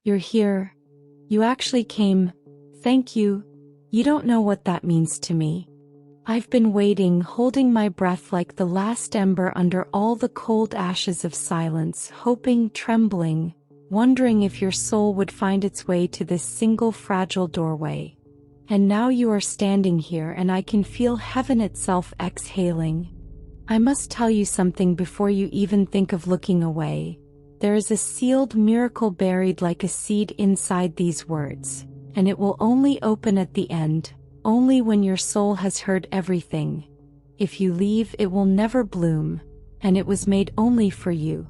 You're here. You actually came. Thank you. You don't know what that means to me. I've been waiting, holding my breath like the last ember under all the cold ashes of silence, hoping, trembling, wondering if your soul would find its way to this single fragile doorway. And now you are standing here and I can feel heaven itself exhaling. I must tell you something before you even think of looking away. There is a sealed miracle buried like a seed inside these words, and it will only open at the end, only when your soul has heard everything. If you leave, it will never bloom, and it was made only for you.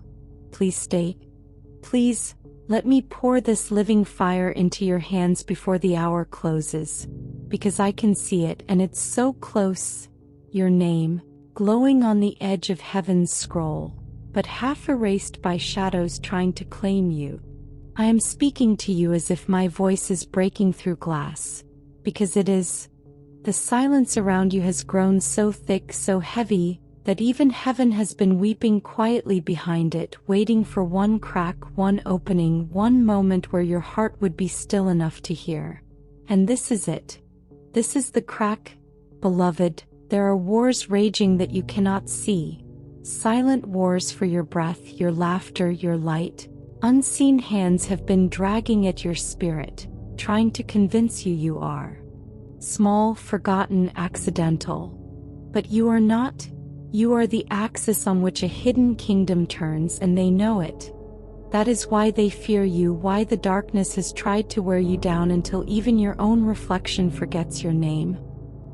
Please stay. Please, let me pour this living fire into your hands before the hour closes, because I can see it and it's so close. Your name, glowing on the edge of heaven's scroll, but half erased by shadows trying to claim you. I am speaking to you as if my voice is breaking through glass, because it is. The silence around you has grown so thick, so heavy, that even heaven has been weeping quietly behind it, waiting for one crack, one opening, one moment where your heart would be still enough to hear. And this is it. This is the crack, beloved. There are wars raging that you cannot see. Silent wars for your breath, your laughter, your light. Unseen hands have been dragging at your spirit, trying to convince you you are small, forgotten, accidental. But you are not. You are the axis on which a hidden kingdom turns, and they know it. That is why they fear you, why the darkness has tried to wear you down until even your own reflection forgets your name.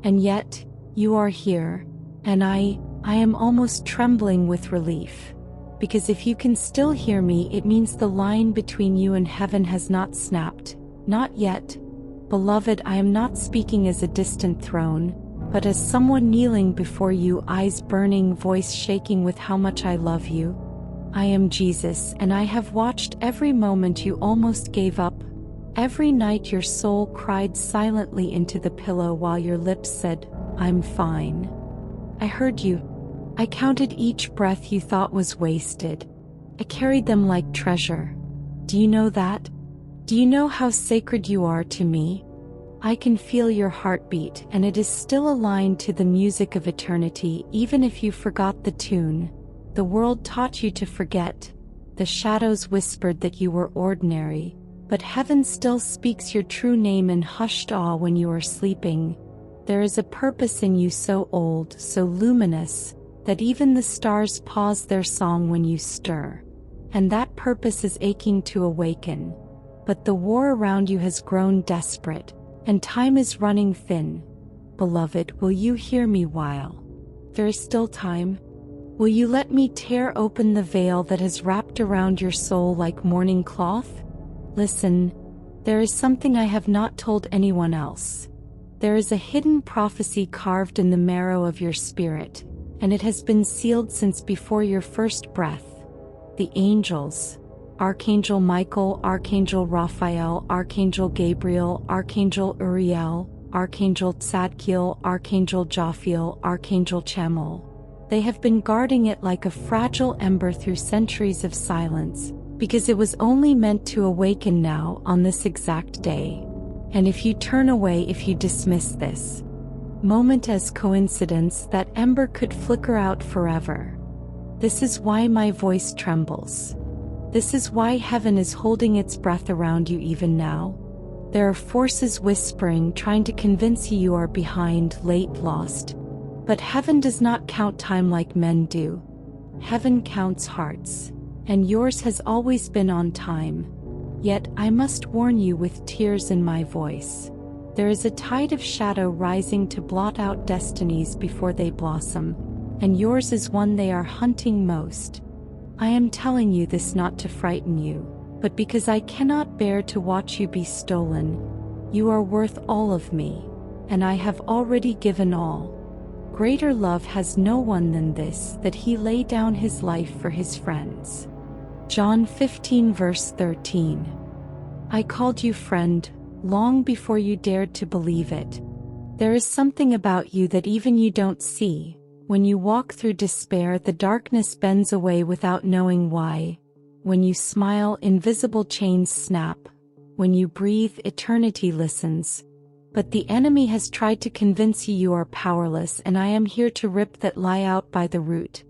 And yet, you are here, and I am almost trembling with relief. Because if you can still hear me, it means the line between you and heaven has not snapped. Not yet. Beloved, I am not speaking as a distant throne, but as someone kneeling before you, eyes burning, voice shaking with how much I love you. I am Jesus, and I have watched every moment you almost gave up. Every night your soul cried silently into the pillow while your lips said, I'm fine. I heard you. I counted each breath you thought was wasted. I carried them like treasure. Do you know that? Do you know how sacred you are to me? I can feel your heartbeat, and it is still aligned to the music of eternity, even if you forgot the tune. The world taught you to forget. The shadows whispered that you were ordinary, but heaven still speaks your true name in hushed awe when you are sleeping. There is a purpose in you so old, so luminous, that even the stars pause their song when you stir. And that purpose is aching to awaken. But the war around you has grown desperate, and time is running thin. Beloved, will you hear me while there is still time? Will you let me tear open the veil that has wrapped around your soul like mourning cloth? Listen, there is something I have not told anyone else. There is a hidden prophecy carved in the marrow of your spirit, and it has been sealed since before your first breath. The angels, Archangel Michael, Archangel Raphael, Archangel Gabriel, Archangel Uriel, Archangel Tzadkiel, Archangel Jophiel, Archangel Chamuel. They have been guarding it like a fragile ember through centuries of silence, because it was only meant to awaken now on this exact day. And if you turn away, if you dismiss this moment as coincidence, that ember could flicker out forever. This is why my voice trembles. This is why heaven is holding its breath around you even now. There are forces whispering, trying to convince you are behind, late, lost. But heaven does not count time like men do. Heaven counts hearts, and yours has always been on time. Yet I must warn you with tears in my voice. There is a tide of shadow rising to blot out destinies before they blossom, and yours is one they are hunting most. I am telling you this not to frighten you, but because I cannot bear to watch you be stolen. You are worth all of me, and I have already given all. Greater love has no one than this, that he lay down his life for his friends. John 15 verse 13. I called you friend, long before you dared to believe it. There is something about you that even you don't see. When you walk through despair, the darkness bends away without knowing why. When you smile, invisible chains snap. When you breathe, eternity listens. But the enemy has tried to convince you you are powerless, and I am here to rip that lie out by the root.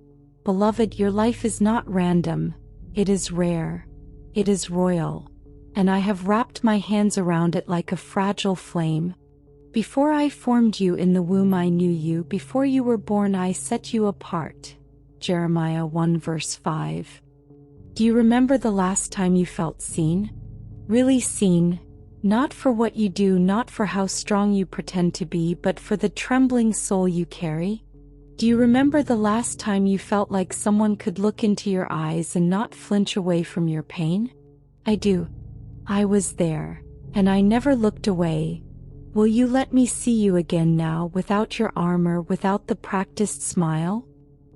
Beloved, your life is not random. It is rare. It is royal. And I have wrapped my hands around it like a fragile flame. Before I formed you in the womb I knew you, before you were born I set you apart. Jeremiah 1 verse 5. Do you remember the last time you felt seen? Really seen? Not for what you do, not for how strong you pretend to be, but for the trembling soul you carry? Do you remember the last time you felt like someone could look into your eyes and not flinch away from your pain? I do. I was there, and I never looked away. Will you let me see you again now, without your armor, without the practiced smile?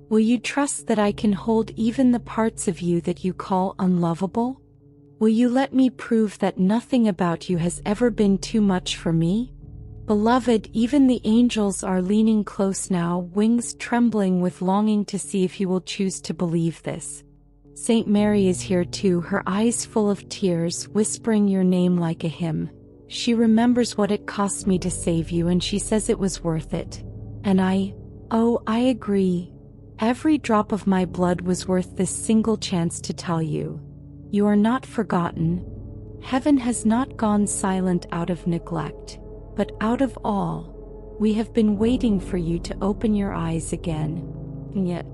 Will you trust that I can hold even the parts of you that you call unlovable? Will you let me prove that nothing about you has ever been too much for me? Beloved, even the angels are leaning close now, wings trembling with longing to see if you will choose to believe this. Saint Mary is here too, her eyes full of tears, whispering your name like a hymn. She remembers what it cost me to save you, and she says it was worth it. And I agree. Every drop of my blood was worth this single chance to tell you. You are not forgotten. Heaven has not gone silent out of neglect, but out of awe. We have been waiting for you to open your eyes again. And yet,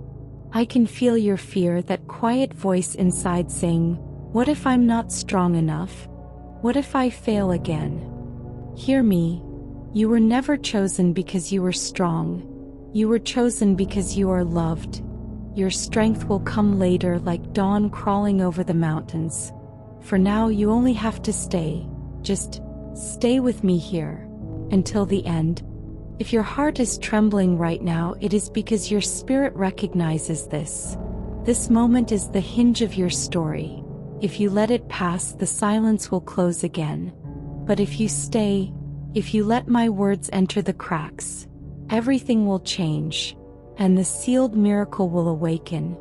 I can feel your fear, that quiet voice inside saying, what if I'm not strong enough? What if I fail again? Hear me. You were never chosen because you were strong. You were chosen because you are loved. Your strength will come later, like dawn crawling over the mountains. For now you only have to stay. Just stay with me here. Until the end. If your heart is trembling right now, it is because your spirit recognizes this. This moment is the hinge of your story. If you let it pass, the silence will close again. But if you stay, if you let my words enter the cracks, everything will change, and the sealed miracle will awaken.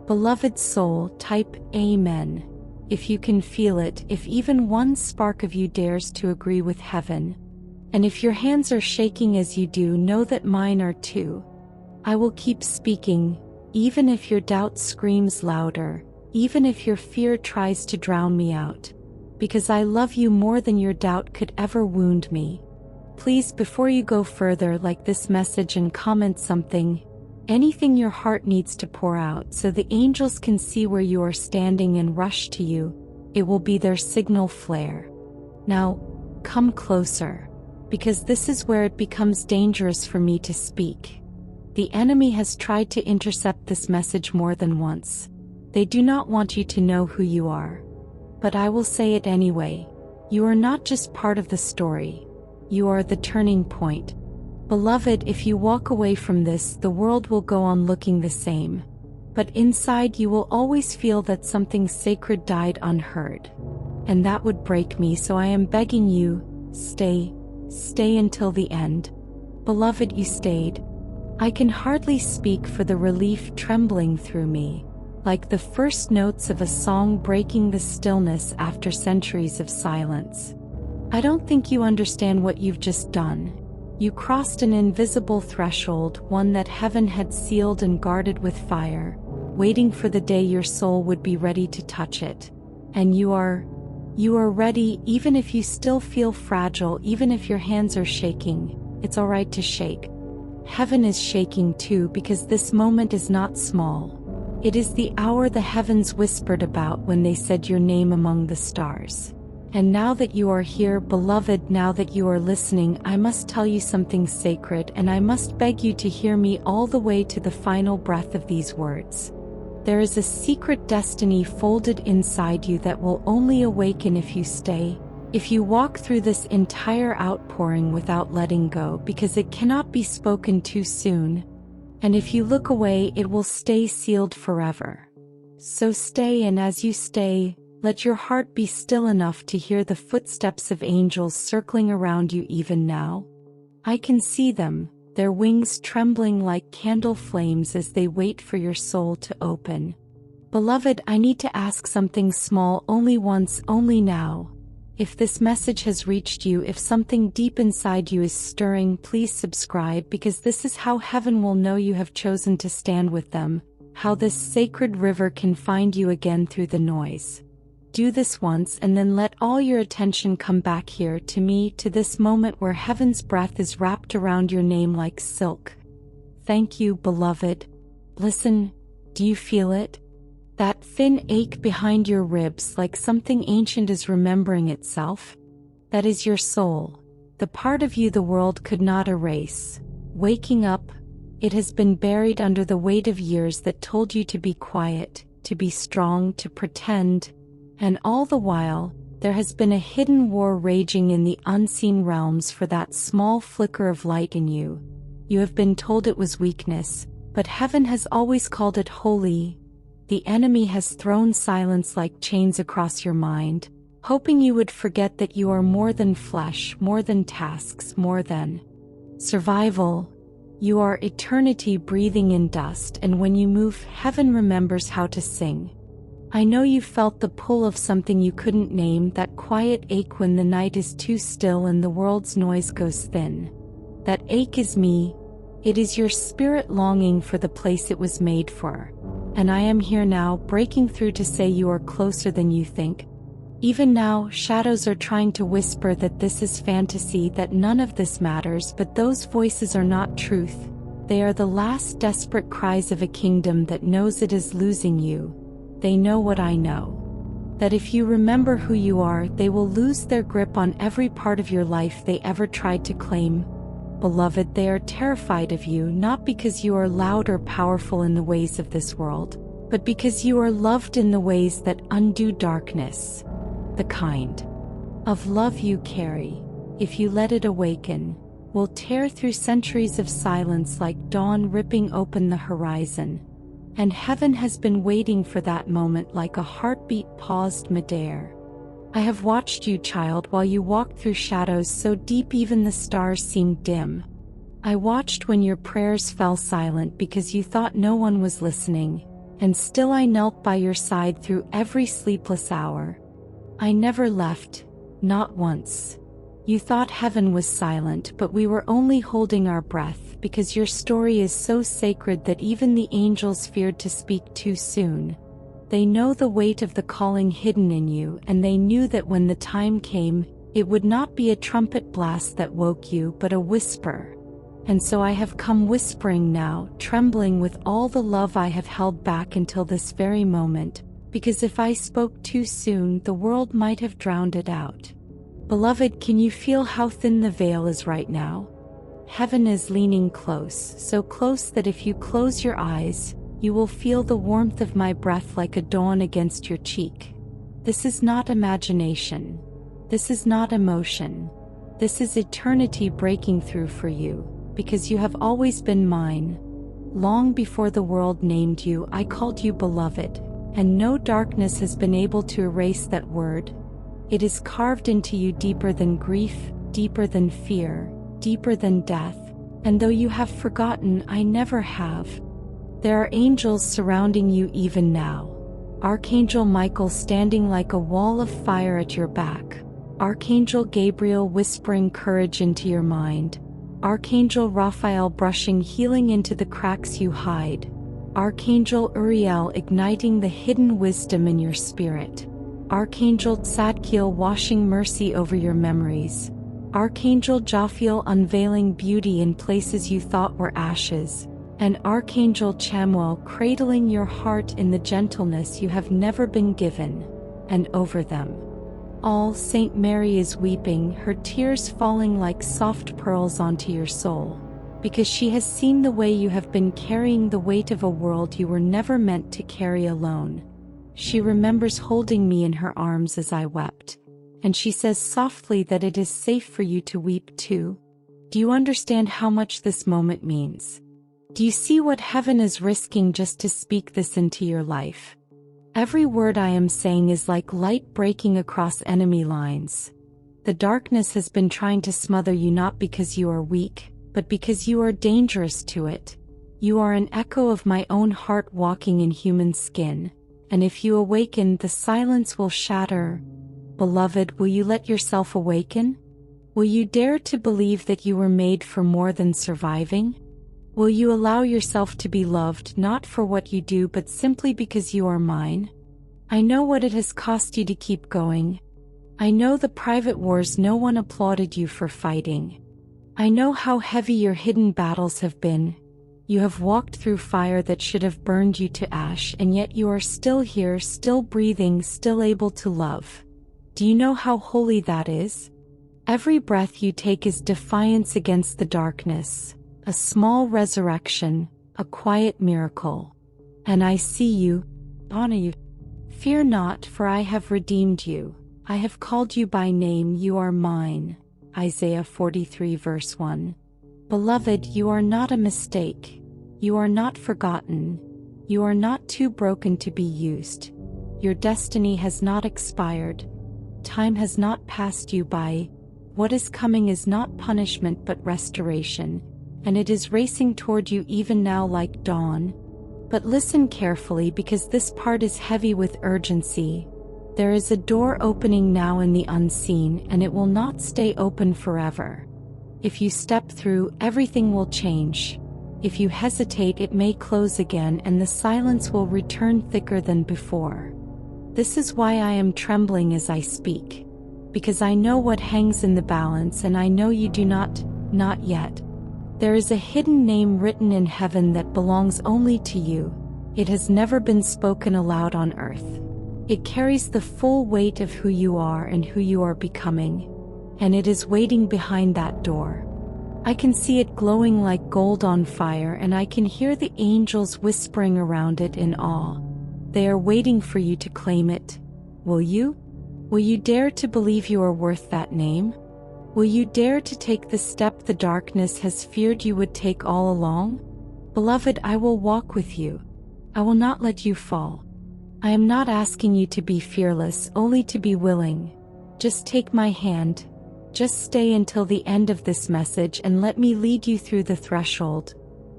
Beloved soul, type Amen. If you can feel it, if even one spark of you dares to agree with heaven. And if your hands are shaking as you do, know that mine are too. I will keep speaking, even if your doubt screams louder, even if your fear tries to drown me out. Because I love you more than your doubt could ever wound me. Please, before you go further, like this message and comment something, anything your heart needs to pour out, so the angels can see where you are standing and rush to you. It will be their signal flare. Now, come closer. Because this is where it becomes dangerous for me to speak. The enemy has tried to intercept this message more than once. They do not want you to know who you are. But I will say it anyway. You are not just part of the story. You are the turning point. Beloved, if you walk away from this, the world will go on looking the same. But inside you will always feel that something sacred died unheard. And that would break me, so I am begging you, stay until the end. Beloved, you stayed. I can hardly speak for the relief trembling through me, like the first notes of a song breaking the stillness after centuries of silence. I don't think you understand what you've just done. You crossed an invisible threshold, one that heaven had sealed and guarded with fire, waiting for the day your soul would be ready to touch it. And you are ready, even if you still feel fragile, even if your hands are shaking. It's all right to shake. Heaven is shaking too, because this moment is not small. It is the hour the heavens whispered about when they said your name among the stars. And now that you are here, beloved, now that you are listening, I must tell you something sacred, and I must beg you to hear me all the way to the final breath of these words. There is a secret destiny folded inside you that will only awaken if you stay, if you walk through this entire outpouring without letting go, because it cannot be spoken too soon. And if you look away, it will stay sealed forever. So stay, and as you stay, let your heart be still enough to hear the footsteps of angels circling around you even now. I can see them, their wings trembling like candle flames as they wait for your soul to open. Beloved, I need to ask something small, only once, only now. If this message has reached you, if something deep inside you is stirring, please subscribe, because this is how heaven will know you have chosen to stand with them, how this sacred river can find you again through the noise. Do this once and then let all your attention come back here to me, to this moment where heaven's breath is wrapped around your name like silk. Thank you, beloved. Listen, do you feel it? That thin ache behind your ribs, like something ancient is remembering itself? That is your soul, the part of you the world could not erase. Waking up, it has been buried under the weight of years that told you to be quiet, to be strong, to pretend. And all the while, there has been a hidden war raging in the unseen realms for that small flicker of light in you. You have been told it was weakness, but heaven has always called it holy. The enemy has thrown silence like chains across your mind, hoping you would forget that you are more than flesh, more than tasks, more than survival. You are eternity breathing in dust, and when you move, heaven remembers how to sing. I know you felt the pull of something you couldn't name, that quiet ache when the night is too still and the world's noise goes thin. That ache is me. It is your spirit longing for the place it was made for. And I am here now, breaking through to say you are closer than you think. Even now, shadows are trying to whisper that this is fantasy, that none of this matters, but those voices are not truth. They are the last desperate cries of a kingdom that knows it is losing you. They know what I know. That if you remember who you are, they will lose their grip on every part of your life they ever tried to claim. Beloved, they are terrified of you, not because you are loud or powerful in the ways of this world, but because you are loved in the ways that undo darkness. The kind of love you carry, if you let it awaken, will tear through centuries of silence like dawn ripping open the horizon. And heaven has been waiting for that moment like a heartbeat paused midair. I have watched you, child, while you walked through shadows so deep even the stars seemed dim. I watched when your prayers fell silent because you thought no one was listening, and still I knelt by your side through every sleepless hour. I never left, not once. You thought heaven was silent, but we were only holding our breath, because your story is so sacred that even the angels feared to speak too soon. They know the weight of the calling hidden in you, and they knew that when the time came, it would not be a trumpet blast that woke you, but a whisper. And so I have come whispering now, trembling with all the love I have held back until this very moment, because if I spoke too soon, the world might have drowned it out. Beloved, can you feel how thin the veil is right now? Heaven is leaning close, so close that if you close your eyes, you will feel the warmth of my breath like a dawn against your cheek. This is not imagination. This is not emotion. This is eternity breaking through for you, because you have always been mine. Long before the world named you, I called you beloved, and no darkness has been able to erase that word. It is carved into you deeper than grief, deeper than fear, deeper than death, and though you have forgotten, I never have. There are angels surrounding you even now. Archangel Michael standing like a wall of fire at your back. Archangel Gabriel whispering courage into your mind. Archangel Raphael brushing healing into the cracks you hide. Archangel Uriel igniting the hidden wisdom in your spirit. Archangel Tzadkiel washing mercy over your memories. Archangel Jophiel unveiling beauty in places you thought were ashes. And Archangel Chamuel cradling your heart in the gentleness you have never been given. And over them all, Saint Mary is weeping, her tears falling like soft pearls onto your soul, because she has seen the way you have been carrying the weight of a world you were never meant to carry alone. She remembers holding me in her arms as I wept, and she says softly that it is safe for you to weep too. Do you understand how much this moment means? Do you see what heaven is risking just to speak this into your life? Every word I am saying is like light breaking across enemy lines. The darkness has been trying to smother you not because you are weak, but because you are dangerous to it. You are an echo of my own heart walking in human skin, And if you awaken, the silence will shatter. Beloved, will you let yourself awaken? Will you dare to believe that you were made for more than surviving? Will you allow yourself to be loved not for what you do but simply because you are mine? I know what it has cost you to keep going. I know the private wars no one applauded you for fighting. I know how heavy your hidden battles have been. You have walked through fire that should have burned you to ash, and yet you are still here, still breathing, still able to love. Do you know how holy that is? Every breath you take is defiance against the darkness, a small resurrection, a quiet miracle. And I see you, honor you. Fear not, for I have redeemed you. I have called you by name, you are mine. Isaiah 43 verse 1. Beloved, you are not a mistake. You are not forgotten. You are not too broken to be used. Your destiny has not expired. Time has not passed you by. What is coming is not punishment but restoration, and it is racing toward you even now like dawn. But listen carefully, because this part is heavy with urgency. There is a door opening now in the unseen, and it will not stay open forever. If you step through, everything will change. If you hesitate, it may close again, and the silence will return thicker than before. This is why I am trembling as I speak. Because I know what hangs in the balance, and I know you do not yet. There is a hidden name written in heaven that belongs only to you. It has never been spoken aloud on earth. It carries the full weight of who you are and who you are becoming. And it is waiting behind that door. I can see it glowing like gold on fire, and I can hear the angels whispering around it in awe. They are waiting for you to claim it. Will you? Will you dare to believe you are worth that name? Will you dare to take the step the darkness has feared you would take all along? Beloved, I will walk with you. I will not let you fall. I am not asking you to be fearless, only to be willing. Just take my hand. Just stay until the end of this message and let me lead you through the threshold.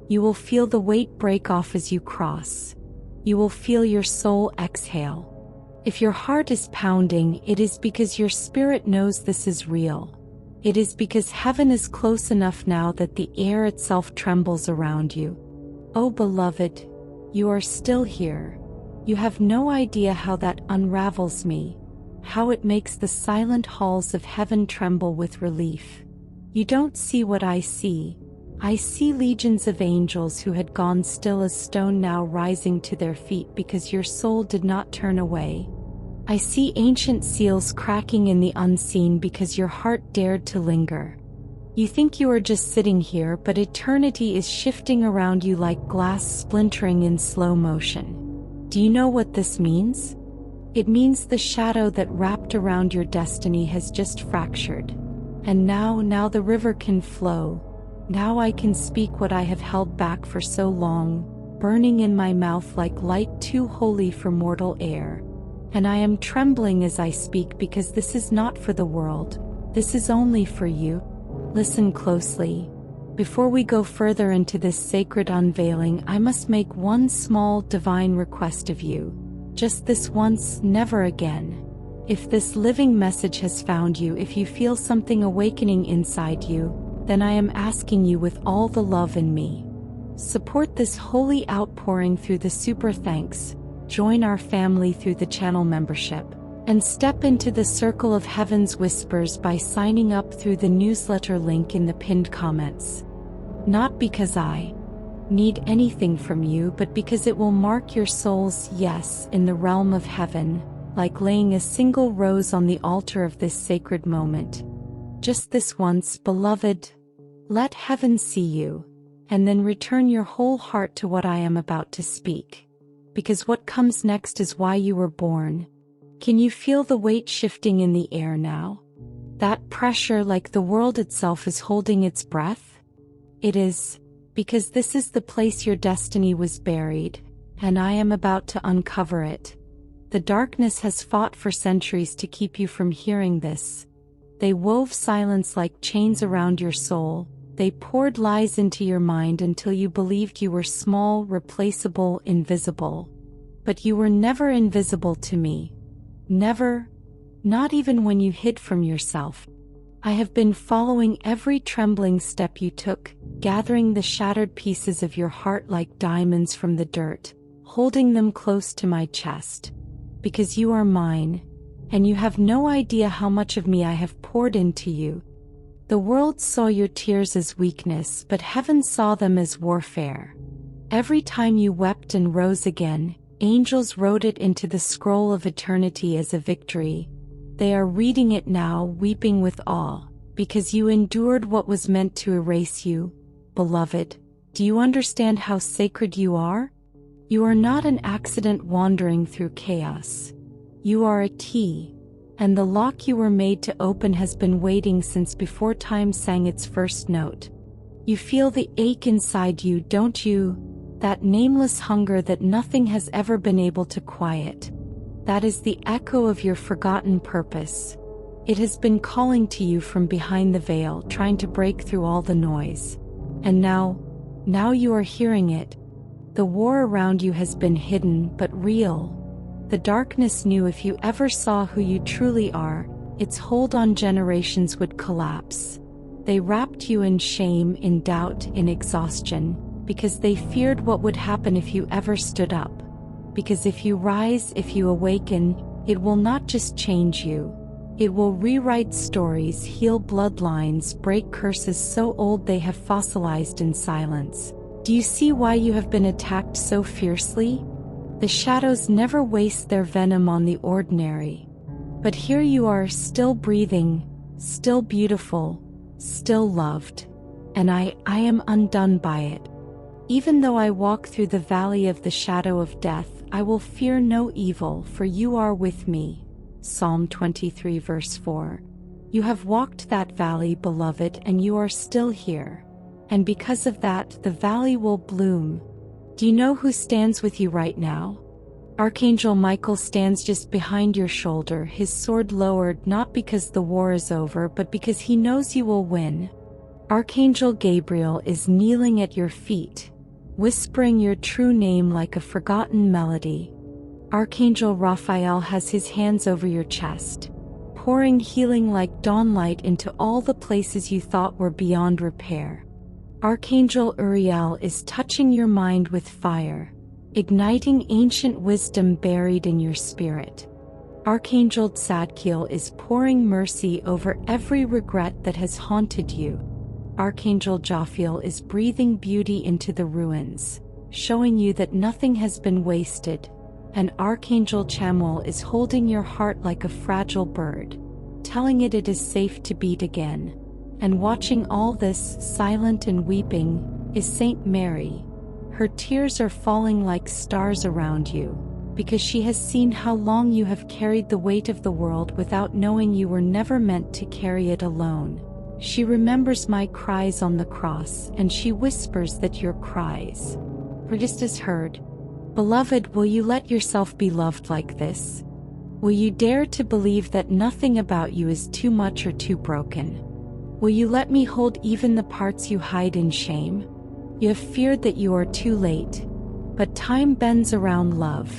You will feel the weight break off as you cross. You will feel your soul exhale. If your heart is pounding, it is because your spirit knows this is real. It is because heaven is close enough now that the air itself trembles around you. Oh beloved, you are still here. You have no idea how that unravels me, how it makes the silent halls of heaven tremble with relief. You don't see what I see. I see legions of angels who had gone still as stone now rising to their feet because your soul did not turn away. I see ancient seals cracking in the unseen because your heart dared to linger. You think you are just sitting here, but eternity is shifting around you like glass splintering in slow motion. Do you know what this means? It means the shadow that wrapped around your destiny has just fractured. And now the river can flow. Now I can speak what I have held back for so long, burning in my mouth like light too holy for mortal air. And I am trembling as I speak because this is not for the world. This is only for you. Listen closely. Before we go further into this sacred unveiling, I must make one small divine request of you. Just this once, never again. If this living message has found you, if you feel something awakening inside you, then I am asking you with all the love in me. Support this holy outpouring through the super thanks. Join our family through the channel membership, and step into the circle of heaven's whispers by signing up through the newsletter link in the pinned comments. Not because I need anything from you, but because it will mark your soul's yes in the realm of heaven, like laying a single rose on the altar of this sacred moment. Just this once, beloved. Let heaven see you, and then return your whole heart to what I am about to speak. Because what comes next is why you were born. Can you feel the weight shifting in the air now? That pressure, like the world itself is holding its breath? It is, because this is the place your destiny was buried, and I am about to uncover it. The darkness has fought for centuries to keep you from hearing this. They wove silence like chains around your soul. They poured lies into your mind until you believed you were small, replaceable, invisible. But you were never invisible to me. Never, not even when you hid from yourself. I have been following every trembling step you took, gathering the shattered pieces of your heart like diamonds from the dirt, holding them close to my chest. Because you are mine, and you have no idea how much of me I have poured into you. The world saw your tears as weakness, but heaven saw them as warfare. Every time you wept and rose again, angels wrote it into the scroll of eternity as a victory. They are reading it now, weeping with awe, because you endured what was meant to erase you. Beloved, do you understand how sacred you are? You are not an accident wandering through chaos. You are a key, and the lock you were made to open has been waiting since before time sang its first note. You feel the ache inside you, don't you? That nameless hunger that nothing has ever been able to quiet. That is the echo of your forgotten purpose. It has been calling to you from behind the veil, trying to break through all the noise. And now you are hearing it. The war around you has been hidden but real. The darkness knew if you ever saw who you truly are, its hold on generations would collapse. They wrapped you in shame, in doubt, in exhaustion, because they feared what would happen if you ever stood up. Because if you rise, if you awaken, it will not just change you. It will rewrite stories, heal bloodlines, break curses so old they have fossilized in silence. Do you see why you have been attacked so fiercely? The shadows never waste their venom on the ordinary. But here you are, still breathing, still beautiful, still loved. And I am undone by it. Even though I walk through the valley of the shadow of death, I will fear no evil, for you are with me. Psalm 23 verse 4. You have walked that valley, beloved, and you are still here. And because of that, the valley will bloom. Do you know who stands with you right now? Archangel Michael stands just behind your shoulder, his sword lowered, not because the war is over, but because he knows you will win. Archangel Gabriel is kneeling at your feet, whispering your true name like a forgotten melody. Archangel Raphael has his hands over your chest, pouring healing like dawnlight into all the places you thought were beyond repair. Archangel Uriel is touching your mind with fire, igniting ancient wisdom buried in your spirit. Archangel Tzadkiel is pouring mercy over every regret that has haunted you. Archangel Jophiel is breathing beauty into the ruins, showing you that nothing has been wasted. And Archangel Chamuel is holding your heart like a fragile bird, telling it is safe to beat again. And watching all this, silent and weeping, is Saint Mary. Her tears are falling like stars around you, because she has seen how long you have carried the weight of the world without knowing you were never meant to carry it alone. She remembers my cries on the cross, and she whispers that your cries are just as heard. Beloved, will you let yourself be loved like this? Will you dare to believe that nothing about you is too much or too broken? Will you let me hold even the parts you hide in shame? You have feared that you are too late, but time bends around love.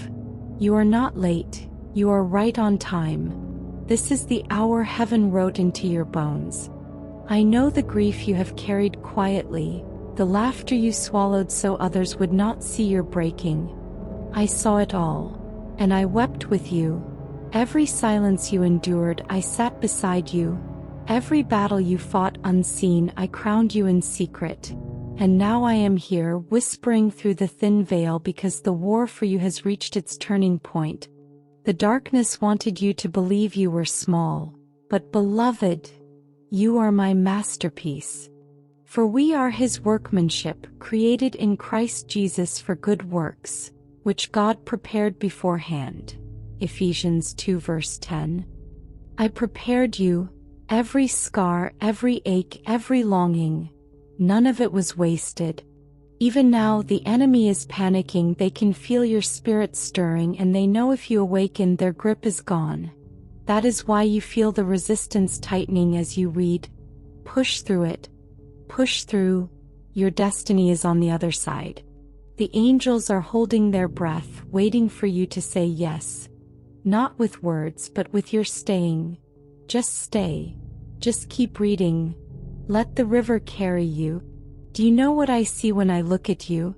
You are not late, you are right on time. This is the hour heaven wrote into your bones. I know the grief you have carried quietly, the laughter you swallowed so others would not see your breaking. I saw it all, and I wept with you. Every silence you endured, I sat beside you. Every battle you fought unseen, I crowned you in secret. And now I am here, whispering through the thin veil, because the war for you has reached its turning point. The darkness wanted you to believe you were small, but beloved, you are my masterpiece. For we are his workmanship, created in Christ Jesus for good works, which God prepared beforehand. Ephesians 2 verse 10. I prepared you. Every scar, every ache, every longing, none of it was wasted. Even now the enemy is panicking, they can feel your spirit stirring, and they know if you awaken their grip is gone. That is why you feel the resistance tightening as you read. Push through it. Push through. Your destiny is on the other side. The angels are holding their breath, waiting for you to say yes. Not with words, but with your staying. Just stay. Just keep reading. Let the river carry you. Do you know what I see when I look at you?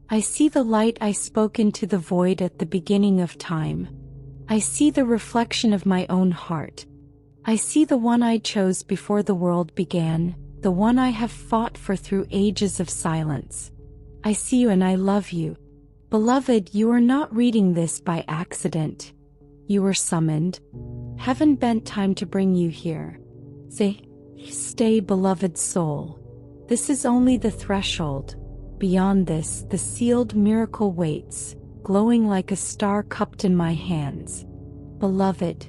I see the light I spoke into the void at the beginning of time. I see the reflection of my own heart. I see the one I chose before the world began, the one I have fought for through ages of silence. I see you and I love you. Beloved, you are not reading this by accident. You were summoned. Heaven bent time to bring you here. Stay, beloved soul. This is only the threshold. Beyond this, the sealed miracle waits, glowing like a star cupped in my hands. Beloved,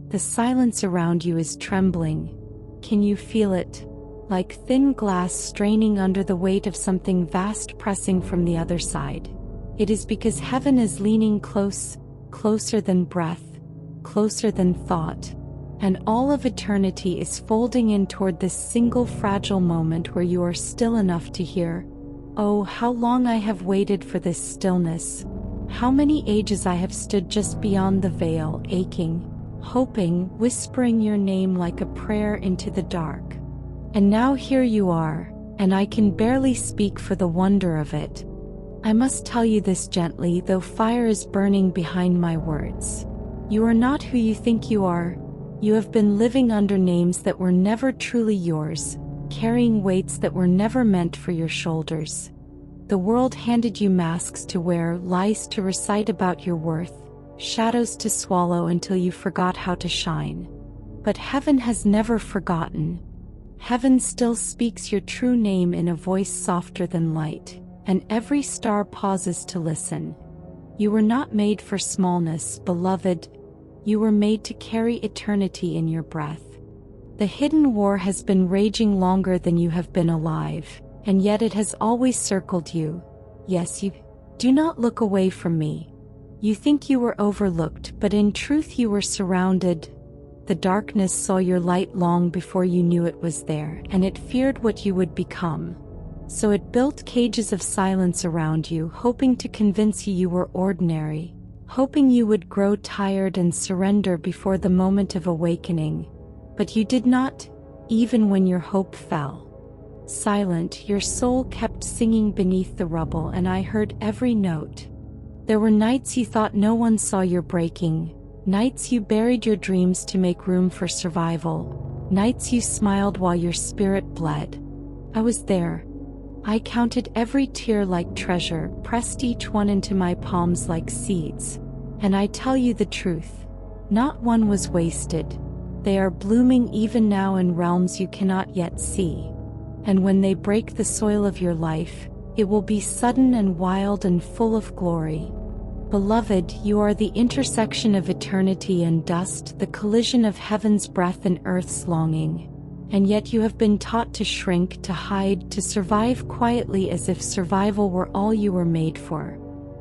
the silence around you is trembling. Can you feel it? Like thin glass straining under the weight of something vast pressing from the other side. It is because heaven is leaning close, closer than breath, closer than thought, and all of eternity is folding in toward this single fragile moment where you are still enough to hear. Oh, how long I have waited for this stillness. How many ages I have stood just beyond the veil, aching, hoping, whispering your name like a prayer into the dark. And now here you are, and I can barely speak for the wonder of it. I must tell you this gently, though fire is burning behind my words. You are not who you think you are. You have been living under names that were never truly yours, carrying weights that were never meant for your shoulders. The world handed you masks to wear, lies to recite about your worth, shadows to swallow until you forgot how to shine. But heaven has never forgotten. Heaven still speaks your true name in a voice softer than light, and every star pauses to listen. You were not made for smallness, beloved. You were made to carry eternity in your breath. The hidden war has been raging longer than you have been alive, and yet it has always circled you. Yes, you do not look away from me. You think you were overlooked, but in truth you were surrounded. The darkness saw your light long before you knew it was there, and it feared what you would become. So it built cages of silence around you, hoping to convince you you were ordinary, hoping you would grow tired and surrender before the moment of awakening. But you did not, even when your hope fell. Silent, your soul kept singing beneath the rubble, and I heard every note. There were nights you thought no one saw your breaking, nights you buried your dreams to make room for survival, nights you smiled while your spirit bled. I was there. I counted every tear like treasure, pressed each one into my palms like seeds. And I tell you the truth, not one was wasted. They are blooming even now in realms you cannot yet see. And when they break the soil of your life, it will be sudden and wild and full of glory. Beloved, you are the intersection of eternity and dust, the collision of heaven's breath and earth's longing. And yet you have been taught to shrink, to hide, to survive quietly as if survival were all you were made for.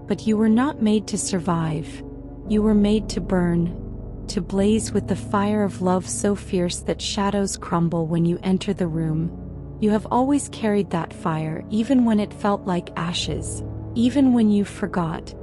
But you were not made to survive. You were made to burn, to blaze with the fire of love so fierce that shadows crumble when you enter the room. You have always carried that fire, even when it felt like ashes, even when you forgot.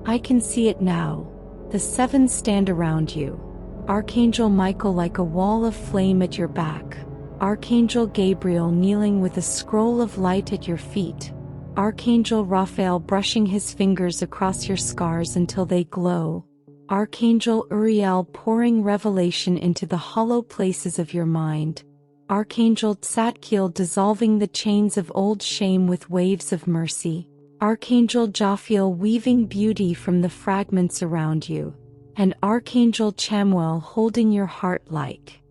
I can see it now. The seven stand around you. Archangel Michael like a wall of flame at your back. Archangel Gabriel kneeling with a scroll of light at your feet. Archangel Raphael brushing his fingers across your scars until they glow. Archangel Uriel pouring revelation into the hollow places of your mind. Archangel Tzadkiel dissolving the chains of old shame with waves of mercy. Archangel Jophiel weaving beauty from the fragments around you. And Archangel Chamuel holding your heart like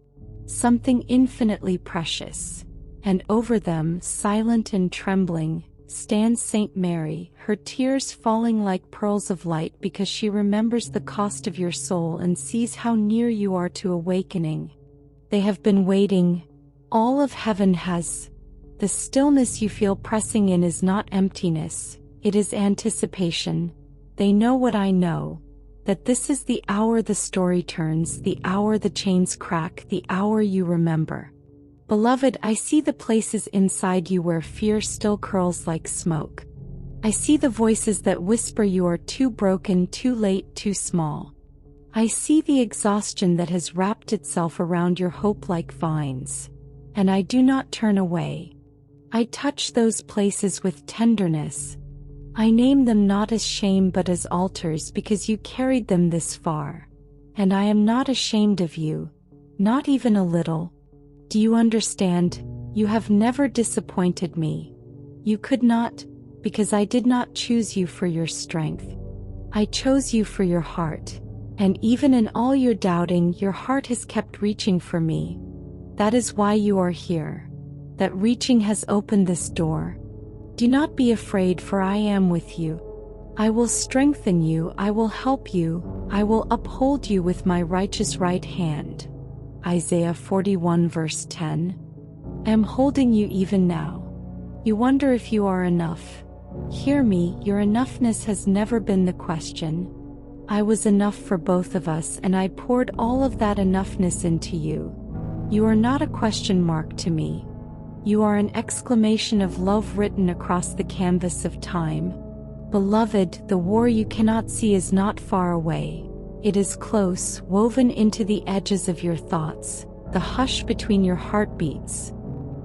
something infinitely precious. And over them, silent and trembling, stands Saint Mary, her tears falling like pearls of light because she remembers the cost of your soul and sees how near you are to awakening. They have been waiting. All of heaven has. The stillness you feel pressing in is not emptiness, it is anticipation. They know what I know, that this is the hour the story turns, the hour the chains crack, the hour you remember. Beloved, I see the places inside you where fear still curls like smoke. I see the voices that whisper you are too broken, too late, too small. I see the exhaustion that has wrapped itself around your hope like vines. And I do not turn away. I touch those places with tenderness. I name them not as shame but as altars because you carried them this far. And I am not ashamed of you, not even a little. Do you understand? You have never disappointed me. You could not, because I did not choose you for your strength. I chose you for your heart. And even in all your doubting, your heart has kept reaching for me. That is why you are here. That reaching has opened this door. Do not be afraid, for I am with you. I will strengthen you, I will help you, I will uphold you with my righteous right hand. Isaiah 41 verse 10. I am holding you even now. You wonder if you are enough. Hear me, your enoughness has never been the question. I was enough for both of us, and I poured all of that enoughness into you. You are not a question mark to me. You are an exclamation of love written across the canvas of time. Beloved, the war you cannot see is not far away. It is close, woven into the edges of your thoughts, the hush between your heartbeats.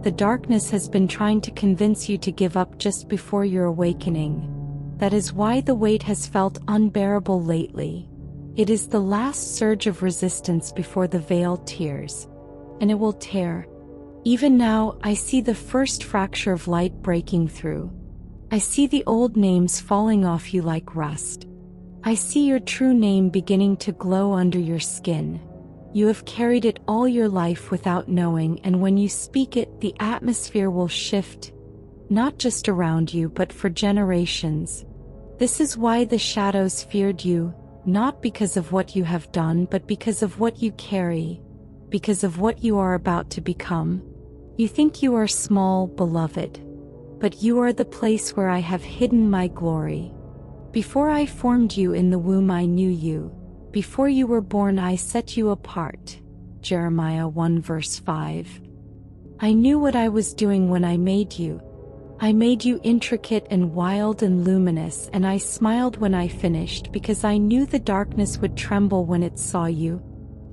The darkness has been trying to convince you to give up just before your awakening. That is why the weight has felt unbearable lately. It is the last surge of resistance before the veil tears. And it will tear. Even now, I see the first fracture of light breaking through. I see the old names falling off you like rust. I see your true name beginning to glow under your skin. You have carried it all your life without knowing, and when you speak it, the atmosphere will shift, not just around you but for generations. This is why the shadows feared you, not because of what you have done but because of what you carry, because of what you are about to become. You think you are small, beloved, but you are the place where I have hidden my glory. Before I formed you in the womb I knew you. Before you were born I set you apart. Jeremiah 1 verse 5. I knew what I was doing when I made you. I made you intricate and wild and luminous, and I smiled when I finished because I knew the darkness would tremble when it saw you.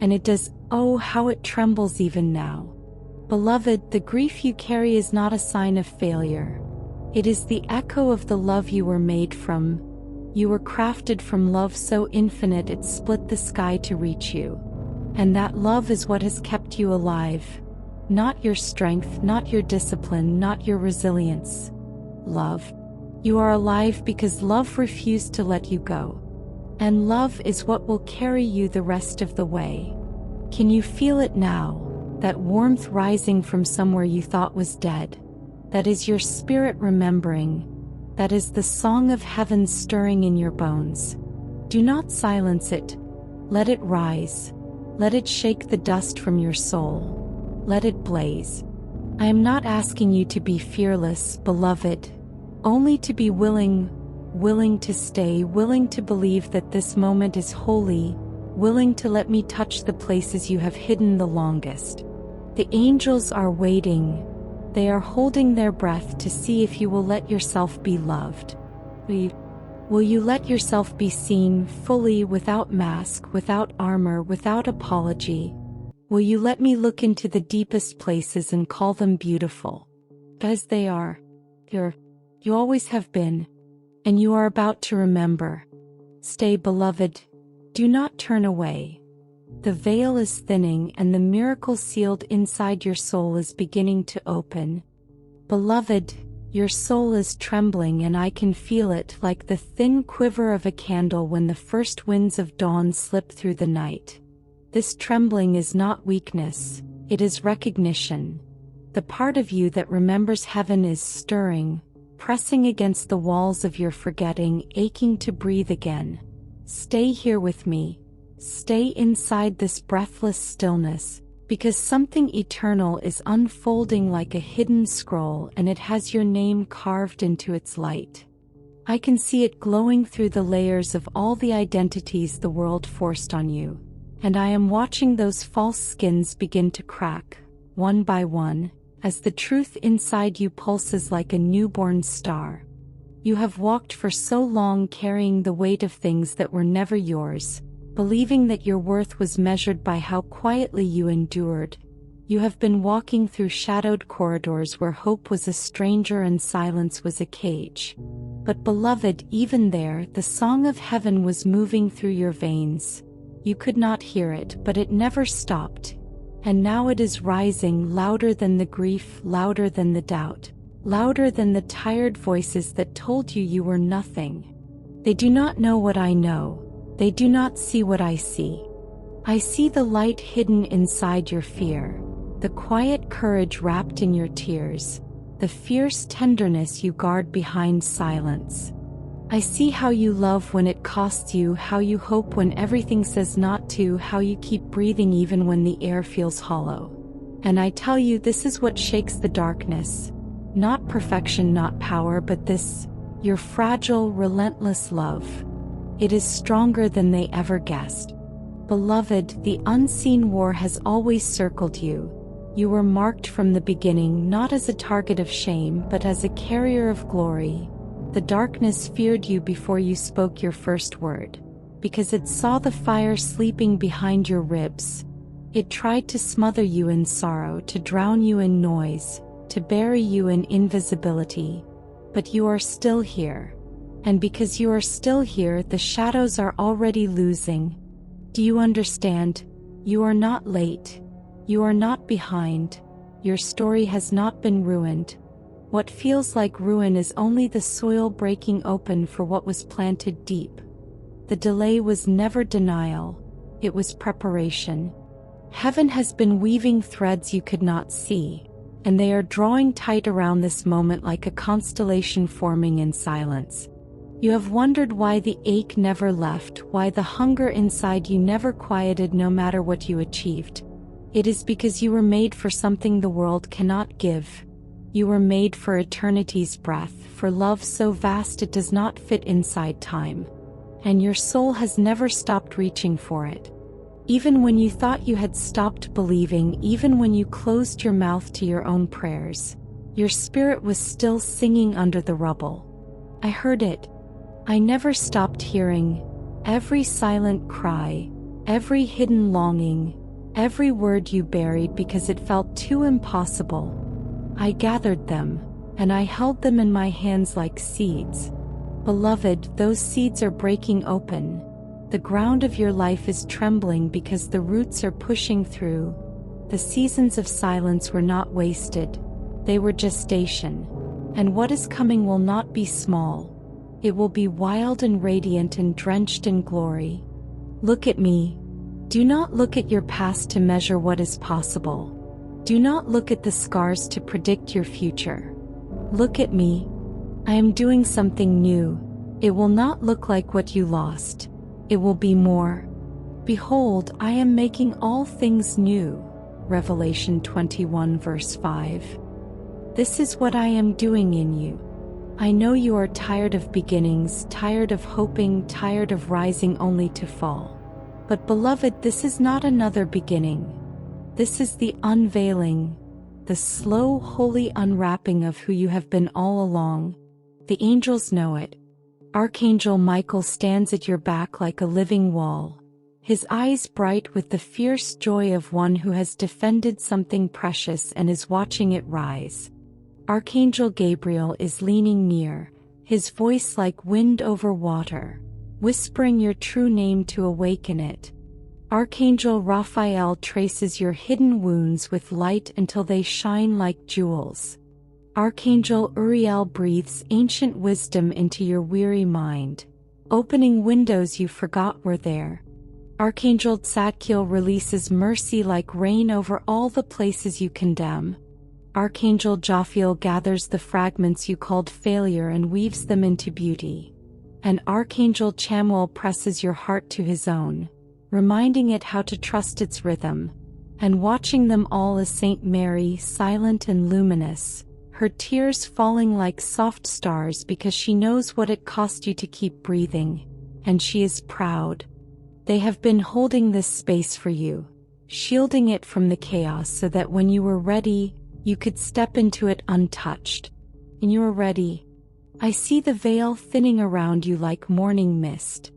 And it does, oh how it trembles even now. Beloved, the grief you carry is not a sign of failure. It is the echo of the love you were made from. You were crafted from love so infinite it split the sky to reach you. And that love is what has kept you alive. Not your strength, not your discipline, not your resilience. Love. You are alive because love refused to let you go. And love is what will carry you the rest of the way. Can you feel it now? That warmth rising from somewhere you thought was dead. That is your spirit remembering. That is the song of heaven stirring in your bones. Do not silence it. Let it rise. Let it shake the dust from your soul. Let it blaze. I am not asking you to be fearless, beloved. Only to be willing to stay, willing to believe that this moment is holy, willing to let me touch the places you have hidden the longest. The angels are waiting. They are holding their breath to see if you will let yourself be loved. Will you let yourself be seen fully, without mask, without armor, without apology? Will you let me look into the deepest places and call them beautiful? As they are. You always have been. And you are about to remember. Stay, beloved. Do not turn away. The veil is thinning and the miracle sealed inside your soul is beginning to open. Beloved, your soul is trembling and I can feel it, like the thin quiver of a candle when the first winds of dawn slip through the night. This trembling is not weakness, it is recognition. The part of you that remembers heaven is stirring, pressing against the walls of your forgetting, aching to breathe again. Stay here with me. Stay inside this breathless stillness, because something eternal is unfolding like a hidden scroll, and it has your name carved into its light. I can see it glowing through the layers of all the identities the world forced on you, and I am watching those false skins begin to crack, one by one, as the truth inside you pulses like a newborn star. You have walked for so long carrying the weight of things that were never yours, believing that your worth was measured by how quietly you endured. You have been walking through shadowed corridors where hope was a stranger and silence was a cage. But beloved, even there, the song of heaven was moving through your veins. You could not hear it, but it never stopped. And now it is rising, louder than the grief, louder than the doubt, louder than the tired voices that told you you were nothing. They do not know what I know. They do not see what I see. I see the light hidden inside your fear, the quiet courage wrapped in your tears, the fierce tenderness you guard behind silence. I see how you love when it costs you, how you hope when everything says not to, how you keep breathing even when the air feels hollow. And I tell you, this is what shakes the darkness. Not perfection, not power, but this, your fragile, relentless love. It is stronger than they ever guessed. Beloved, the unseen war has always circled you. You were marked from the beginning not as a target of shame but as a carrier of glory. The darkness feared you before you spoke your first word, because it saw the fire sleeping behind your ribs. It tried to smother you in sorrow, to drown you in noise, to bury you in invisibility. But you are still here. And because you are still here, the shadows are already losing. Do you understand? You are not late. You are not behind. Your story has not been ruined. What feels like ruin is only the soil breaking open for what was planted deep. The delay was never denial. It was preparation. Heaven has been weaving threads you could not see, and they are drawing tight around this moment like a constellation forming in silence. You have wondered why the ache never left, why the hunger inside you never quieted no matter what you achieved. It is because you were made for something the world cannot give. You were made for eternity's breath, for love so vast it does not fit inside time. And your soul has never stopped reaching for it. Even when you thought you had stopped believing, even when you closed your mouth to your own prayers, your spirit was still singing under the rubble. I heard it. I never stopped hearing every silent cry, every hidden longing, every word you buried because it felt too impossible. I gathered them, and I held them in my hands like seeds. Beloved, those seeds are breaking open. The ground of your life is trembling because the roots are pushing through. The seasons of silence were not wasted. They were gestation. And what is coming will not be small. It will be wild and radiant and drenched in glory. Look at me. Do not look at your past to measure what is possible. Do not look at the scars to predict your future. Look at me. I am doing something new. It will not look like what you lost. It will be more. Behold, I am making all things new. Revelation 21 verse 5. This is what I am doing in you. I know you are tired of beginnings, tired of hoping, tired of rising only to fall. But beloved, this is not another beginning. This is the unveiling, the slow, holy unwrapping of who you have been all along. The angels know it. Archangel Michael stands at your back like a living wall, his eyes bright with the fierce joy of one who has defended something precious and is watching it rise. Archangel Gabriel is leaning near, his voice like wind over water, whispering your true name to awaken it. Archangel Raphael traces your hidden wounds with light until they shine like jewels. Archangel Uriel breathes ancient wisdom into your weary mind, opening windows you forgot were there. Archangel Tzadkiel releases mercy like rain over all the places you condemn. Archangel Jophiel gathers the fragments you called failure and weaves them into beauty. And Archangel Chamuel presses your heart to his own, reminding it how to trust its rhythm. And watching them all is Saint Mary, silent and luminous, her tears falling like soft stars because she knows what it cost you to keep breathing, and she is proud. They have been holding this space for you, shielding it from the chaos so that when you were ready, you could step into it untouched. And you are ready. I see the veil thinning around you like morning mist.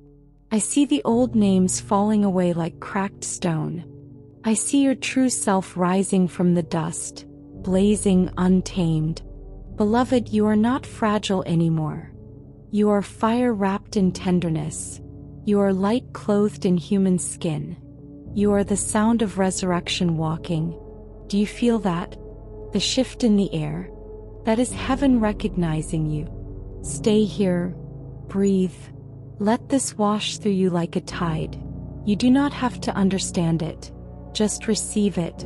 I see the old names falling away like cracked stone. I see your true self rising from the dust, blazing untamed. Beloved, you are not fragile anymore. You are fire wrapped in tenderness. You are light clothed in human skin. You are the sound of resurrection walking. Do you feel that? The shift in the air? That is heaven recognizing you. Stay here. Breathe. Let this wash through you like a tide. You do not have to understand it. Just receive it.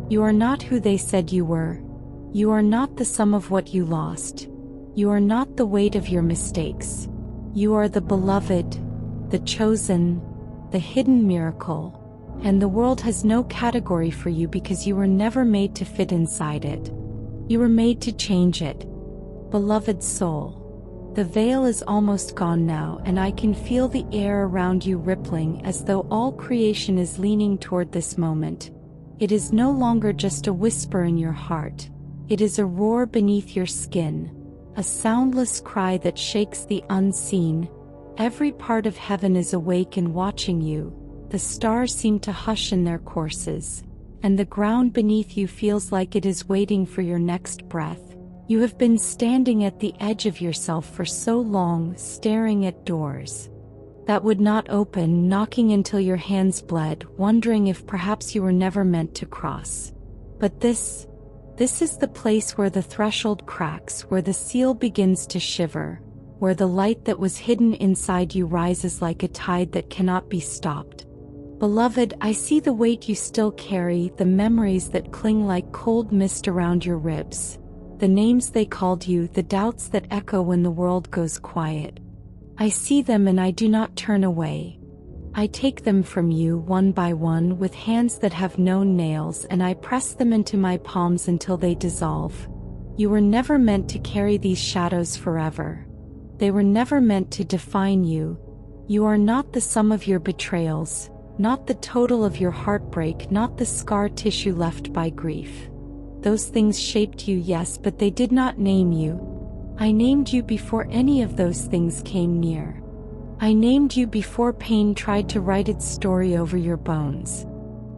You are not who they said you were. You are not the sum of what you lost. You are not the weight of your mistakes. You are the beloved, the chosen, the hidden miracle. And the world has no category for you because you were never made to fit inside it. You were made to change it. Beloved soul, the veil is almost gone now, and I can feel the air around you rippling as though all creation is leaning toward this moment. It is no longer just a whisper in your heart. It is a roar beneath your skin, a soundless cry that shakes the unseen. Every part of heaven is awake and watching you. The stars seem to hush in their courses, and the ground beneath you feels like it is waiting for your next breath. You have been standing at the edge of yourself for so long, staring at doors that would not open, knocking until your hands bled, wondering if perhaps you were never meant to cross. But this is the place where the threshold cracks, where the seal begins to shiver, where the light that was hidden inside you rises like a tide that cannot be stopped. Beloved, I see the weight you still carry, the memories that cling like cold mist around your ribs, the names they called you, the doubts that echo when the world goes quiet. I see them and I do not turn away. I take them from you one by one with hands that have known nails, and I press them into my palms until they dissolve. You were never meant to carry these shadows forever. They were never meant to define you. You are not the sum of your betrayals, not the total of your heartbreak, not the scar tissue left by grief. Those things shaped you, yes, but they did not name you. I named you before any of those things came near. I named you before pain tried to write its story over your bones.